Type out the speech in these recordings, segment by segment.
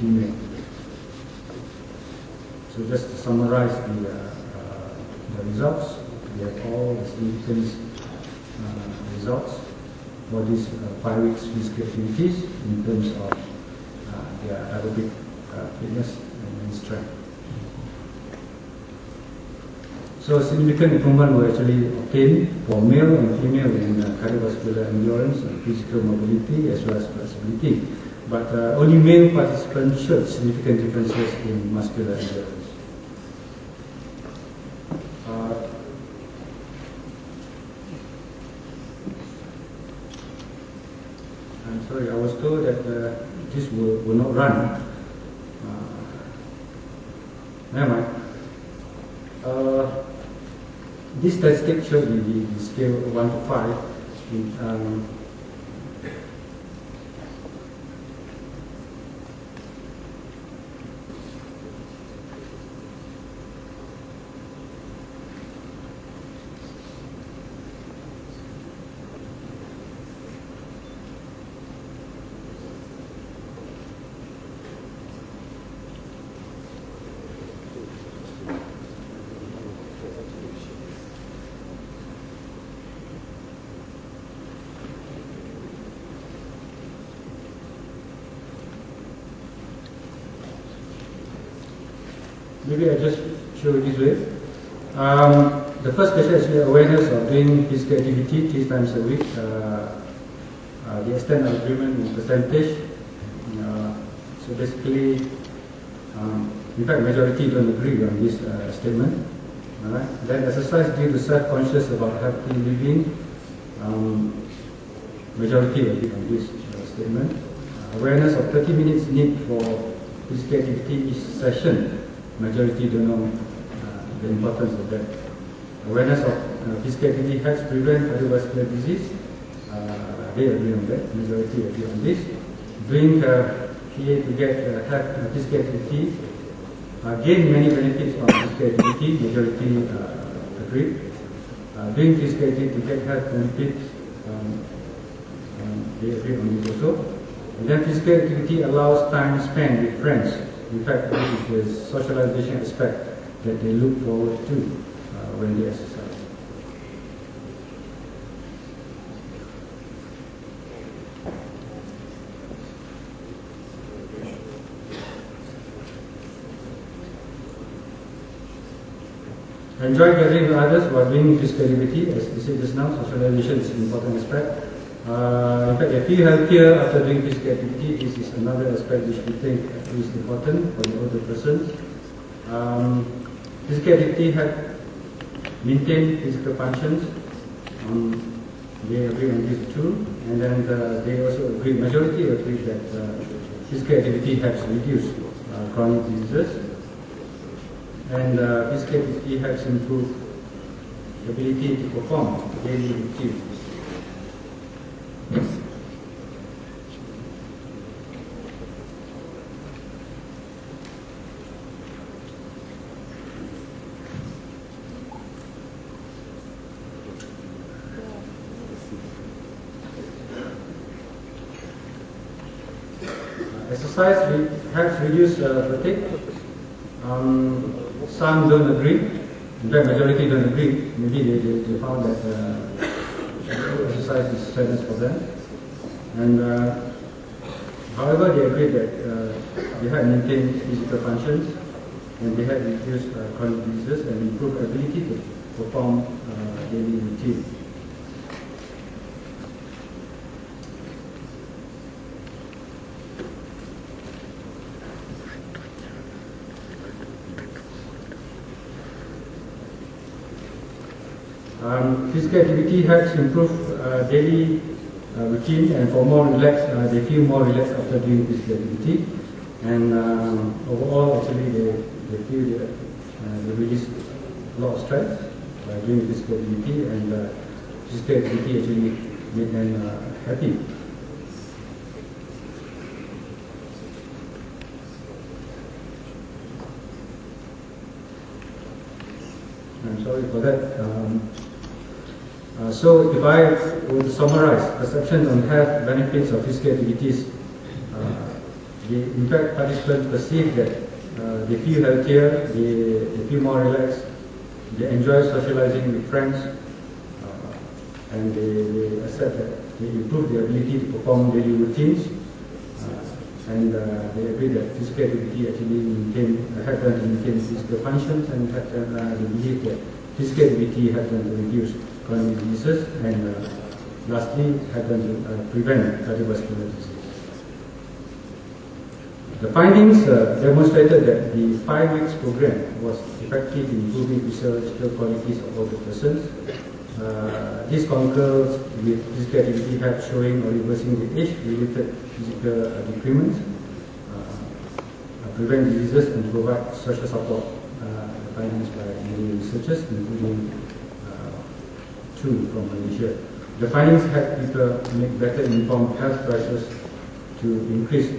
female. So just to summarize the results, we have all the significant results for these 5 weeks physical activities in terms of their aerobic fitness and strength. So significant improvement were actually obtained for male and female in cardiovascular endurance and physical mobility as well as flexibility. But only male participants showed significant differences in muscular endurance. I'm sorry, I was told that this will not run. Never mind. This statistic showed the scale 1 to 5. Maybe I just show it this way. The first question is awareness of doing physical activity 3 times a week. The extent of agreement in percentage. So basically, in fact, majority don't agree on this statement. Alright. Then exercise due to self-conscious about healthy living. Majority agree on this statement. Awareness of 30 minutes need for physical activity each session. Majority don't know the importance of that. Awareness of physical activity helps prevent cardiovascular disease. They agree on that. Majority agree on this. Doing PA to get physical activity gain many benefits from physical activity. Majority agree. Doing physical activity to get health benefits. They agree on this also. And then physical activity allows time spent with friends. In fact, this is the socialization aspect that they look forward to when they exercise. Enjoy gathering with others while doing physical activity. As we said just now, socialization is an important aspect. In fact, they feel healthier after doing physical activity. This is another aspect which we think is important for the older persons. Physical activity help maintain physical functions. They agree on this too. And then they also agree, majority agree that physical activity helps reduce chronic diseases. And physical activity helps improve the ability to perform daily activities. Exercise helps reduce fatigue. Some don't agree. In fact, majority don't agree. Maybe they found that exercise is strenuous for them. And however, they agree that they have maintained physical functions and they have reduced chronic diseases and improved ability to perform daily routine. Physical activity helps improve daily routine, and for more relaxed, they feel more relaxed after doing physical activity. And overall, actually, they feel that they release a lot of stress by doing physical activity, and physical activity actually make them happy. I'm sorry for that. So if I were to summarize perception on health benefits of physical activities, in fact, participants perceive that they feel healthier, they feel more relaxed, they enjoy socializing with friends, and they accept that they improve their ability to perform daily routines, and they agree that physical activity actually help them to maintain physical functions, and they believe that physical activity helps them to reduce chronic diseases, and lastly, help them to prevent cardiovascular disease. The findings demonstrated that the 5 weeks program was effective in improving physiological qualities of older persons. This concurs with physical activity help showing or reversing the age-related physical decrements, prevent diseases, and provide social support. The findings by many researchers, including 2 from Malaysia. The findings help people make better informed health choices to increase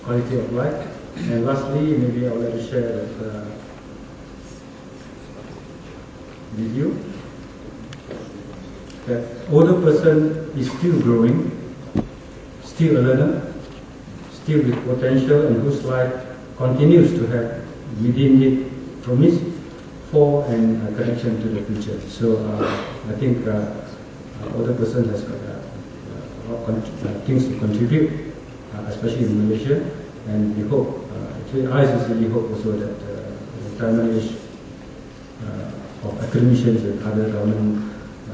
quality of life. And lastly, maybe I would like to share that with you, that older person is still growing, still a learner, still with potential, and whose life continues to have within it promise for and connection to the future. So I think older person has got a lot of things to contribute, especially in Malaysia, and we hope, actually I sincerely hope also that the retirement age of academicians and other government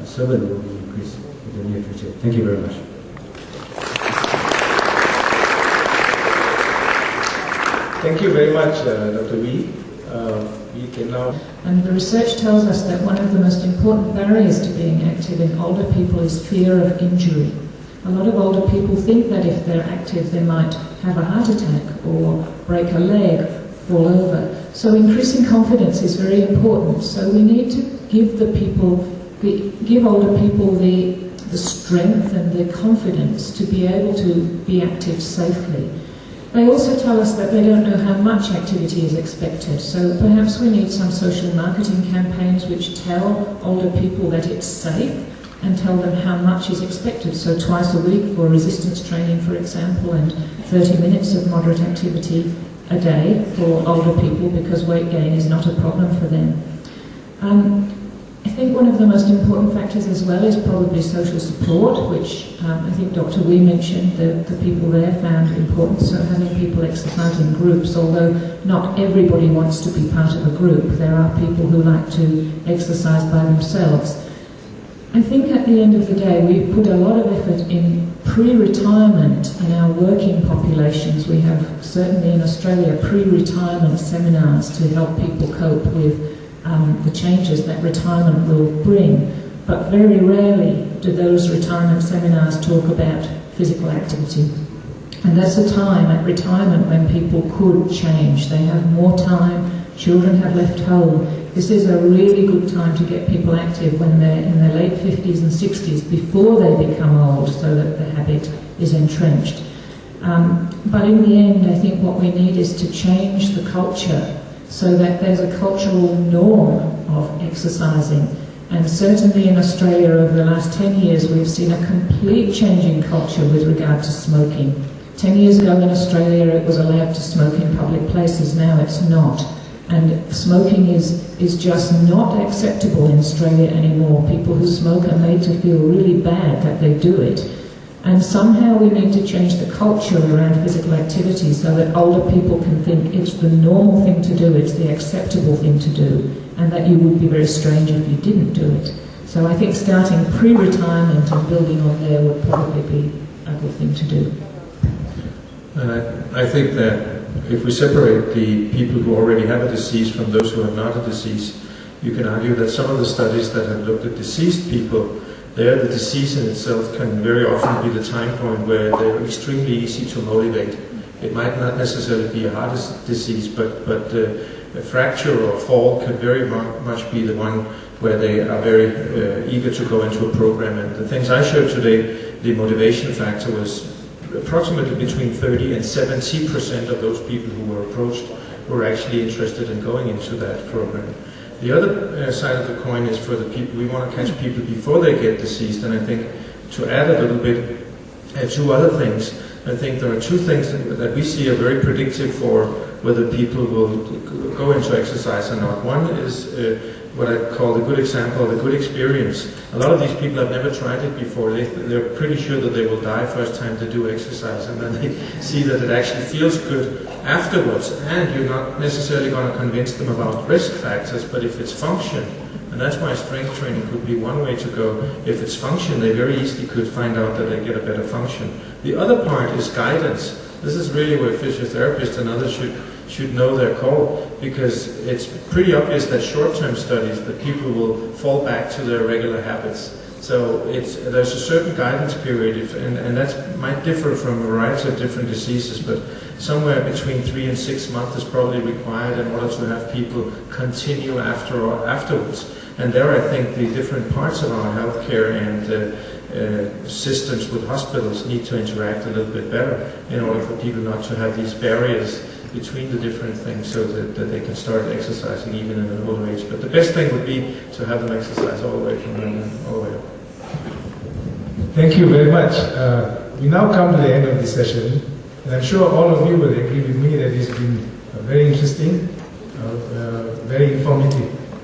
servants will be increased in the near future. Thank you very much. Thank you very much, Dr. Wee. We can now... And the research tells us that one of the most important barriers to being active in older people is fear of injury. A lot of older people think that if they're active they might have a heart attack or break a leg, fall over. So increasing confidence is very important. So we need to give give older people the strength and the confidence to be able to be active safely. They also tell us that they don't know how much activity is expected, so perhaps we need some social marketing campaigns which tell older people that it's safe and tell them how much is expected. So twice a week for resistance training, for example, and 30 minutes of moderate activity a day for older people, because weight gain is not a problem for them. I think one of the most important factors as well is probably social support, which I think Dr. Wee mentioned, the people there found important, so having people exercise in groups, although not everybody wants to be part of a group. There are people who like to exercise by themselves. I think at the end of the day we put a lot of effort in pre-retirement in our working populations. We have, certainly in Australia, pre-retirement seminars to help people cope with the changes that retirement will bring, but very rarely do those retirement seminars talk about physical activity. And that's a time at retirement when people could change. They have more time, children have left home. This is a really good time to get people active when they're in their late 50s and 60s, before they become old, so that the habit is entrenched. But in the end, I think what we need is to change the culture so that there's a cultural norm of exercising. And certainly in Australia over the last 10 years we've seen a complete change in culture with regard to smoking. 10 years ago in Australia it was allowed to smoke in public places, now it's not. And smoking is just not acceptable in Australia anymore. People who smoke are made to feel really bad that they do it. And somehow we need to change the culture around physical activity so that older people can think it's the normal thing to do, it's the acceptable thing to do, and that you would be very strange if you didn't do it. So I think starting pre-retirement and building on there would probably be a good thing to do. I think that if we separate the people who already have a disease from those who have not a disease, you can argue that some of the studies that have looked at deceased people, there the disease in itself can very often be the time point where they're extremely easy to motivate. It might not necessarily be a heart disease, but a fracture or a fall can very much be the one where they are very eager to go into a program. And the things I showed today, the motivation factor was approximately between 30 and 70% of those people who were approached were actually interested in going into that program. The other side of the coin is for the people, we want to catch people before they get diseased, and I think to add a little bit, 2 other things. I think there are two things that we see are very predictive for whether people will go into exercise or not. One is what I call the good example, the good experience. A lot of these people have never tried it before. They're pretty sure that they will die first time they do exercise, and then they see that it actually feels good afterwards. And you're not necessarily going to convince them about risk factors, but if it's function, and that's why strength training could be one way to go. If it's function, they very easily could find out that they get a better function. The other part is guidance. This is really where physiotherapists and others should know their call, because it's pretty obvious that short-term studies that people will fall back to their regular habits. So there's a certain guidance period, and that might differ from a variety of different diseases, but somewhere between 3 and 6 months is probably required in order to have people continue afterwards. And there I think the different parts of our healthcare and systems with hospitals need to interact a little bit better in order for people not to have these barriers between the different things, so that they can start exercising even in an older age. But the best thing would be to have them exercise all the way from then all the way up. Thank you very much. We now come to the end of this session, and I'm sure all of you will agree with me that it's been very interesting, very informative.